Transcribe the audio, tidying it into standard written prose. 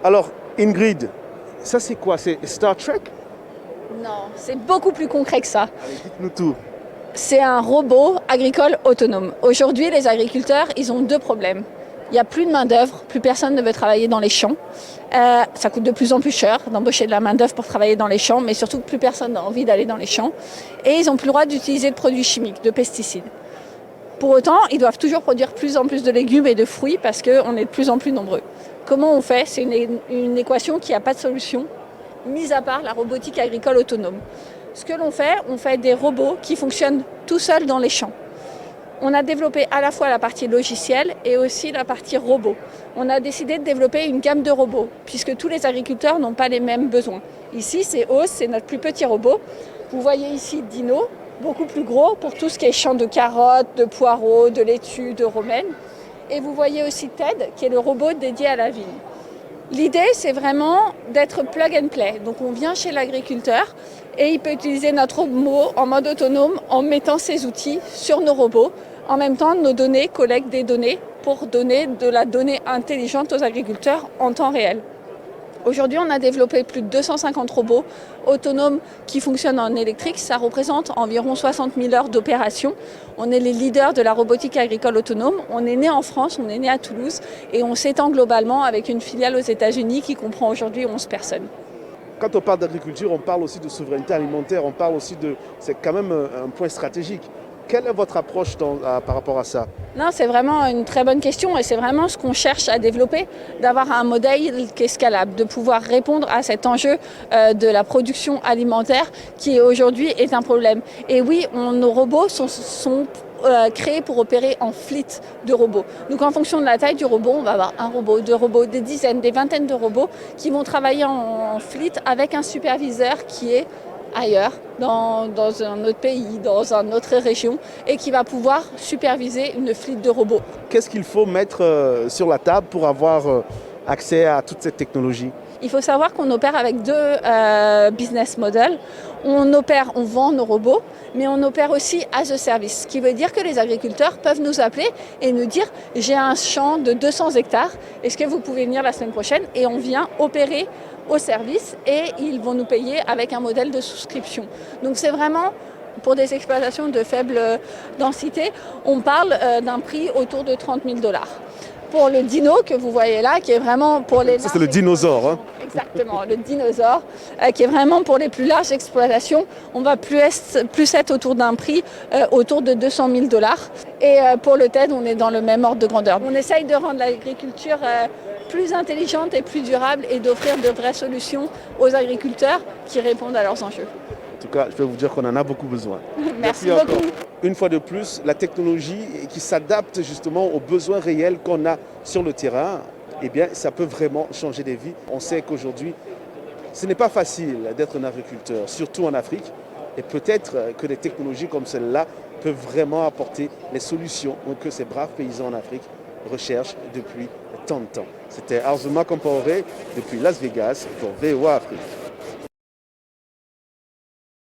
Alors, Ingrid, ça c'est quoi? C'est Star Trek? Non, c'est beaucoup plus concret que ça. Allez, dites-nous tout. C'est un robot agricole autonome. Aujourd'hui, les agriculteurs, ils ont deux problèmes. Il n'y a plus de main-d'œuvre, plus personne ne veut travailler dans les champs. Ça coûte de plus en plus cher d'embaucher de la main-d'œuvre pour travailler dans les champs, mais surtout plus personne n'a envie d'aller dans les champs. Et ils n'ont plus le droit d'utiliser de produits chimiques, de pesticides. Pour autant, ils doivent toujours produire plus en plus de légumes et de fruits parce qu'on est de plus en plus nombreux. Comment on fait? C'est une équation qui n'a pas de solution, mis à part la robotique agricole autonome. Ce que l'on fait, on fait des robots qui fonctionnent tout seuls dans les champs. On a développé à la fois la partie logicielle et aussi la partie robot. On a décidé de développer une gamme de robots, puisque tous les agriculteurs n'ont pas les mêmes besoins. Ici, c'est Os, c'est notre plus petit robot. Vous voyez ici Dino, beaucoup plus gros pour tout ce qui est champ de carottes, de poireaux, de laitues, de romaines. Et vous voyez aussi Ted, qui est le robot dédié à la vigne. L'idée, c'est vraiment d'être plug and play. Donc on vient chez l'agriculteur et il peut utiliser notre robot en mode autonome en mettant ses outils sur nos robots. En même temps, nos données collectent des données pour donner de la donnée intelligente aux agriculteurs en temps réel. Aujourd'hui, on a développé plus de 250 robots autonomes qui fonctionnent en électrique. Ça représente environ 60 000 heures d'opération. On est les leaders de la robotique agricole autonome. On est né en France, on est né à Toulouse et on s'étend globalement avec une filiale aux États-Unis qui comprend aujourd'hui 11 personnes. Quand on parle d'agriculture, on parle aussi de souveraineté alimentaire, on parle aussi de... C'est quand même un point stratégique. Quelle est votre approche par rapport à ça? Non, c'est vraiment une très bonne question et c'est vraiment ce qu'on cherche à développer, d'avoir un modèle qui est scalable, de pouvoir répondre à cet enjeu de la production alimentaire qui aujourd'hui est un problème. Et oui, nos robots sont créés pour opérer en fleet de robots. Donc en fonction de la taille du robot, on va avoir un robot, deux robots, des dizaines, des vingtaines de robots qui vont travailler en fleet avec un superviseur qui est ailleurs, dans un autre pays, dans une autre région, et qui va pouvoir superviser une flotte de robots. Qu'est-ce qu'il faut mettre sur la table pour avoir accès à toute cette technologie? Il faut savoir qu'on opère avec deux business models. On vend nos robots, mais on opère aussi as a service, ce qui veut dire que les agriculteurs peuvent nous appeler et nous dire « j'ai un champ de 200 hectares, est-ce que vous pouvez venir la semaine prochaine ?» Et on vient opérer au service et ils vont nous payer avec un modèle de souscription. Donc c'est vraiment pour des exploitations de faible densité, on parle d'un prix autour de 30 000 $. Pour le dino que vous voyez là, qui est vraiment pour les... Ça c'est le dinosaure, hein? Exactement, le dinosaure, qui est vraiment pour les plus larges exploitations. On va plus être autour d'un prix autour de 200 000 $. Et pour le TED, on est dans le même ordre de grandeur. On essaye de rendre l'agriculture plus intelligente et plus durable et d'offrir de vraies solutions aux agriculteurs qui répondent à leurs enjeux. En tout cas, je peux vous dire qu'on en a beaucoup besoin. Merci beaucoup. Encore. Une fois de plus, la technologie qui s'adapte justement aux besoins réels qu'on a sur le terrain, eh bien, ça peut vraiment changer des vies. On sait qu'aujourd'hui, ce n'est pas facile d'être un agriculteur, surtout en Afrique. Et peut-être que des technologies comme celle-là peuvent vraiment apporter les solutions que ces braves paysans en Afrique recherchent depuis tant de temps. C'était Arzuma Compaoré depuis Las Vegas pour VOA Afrique.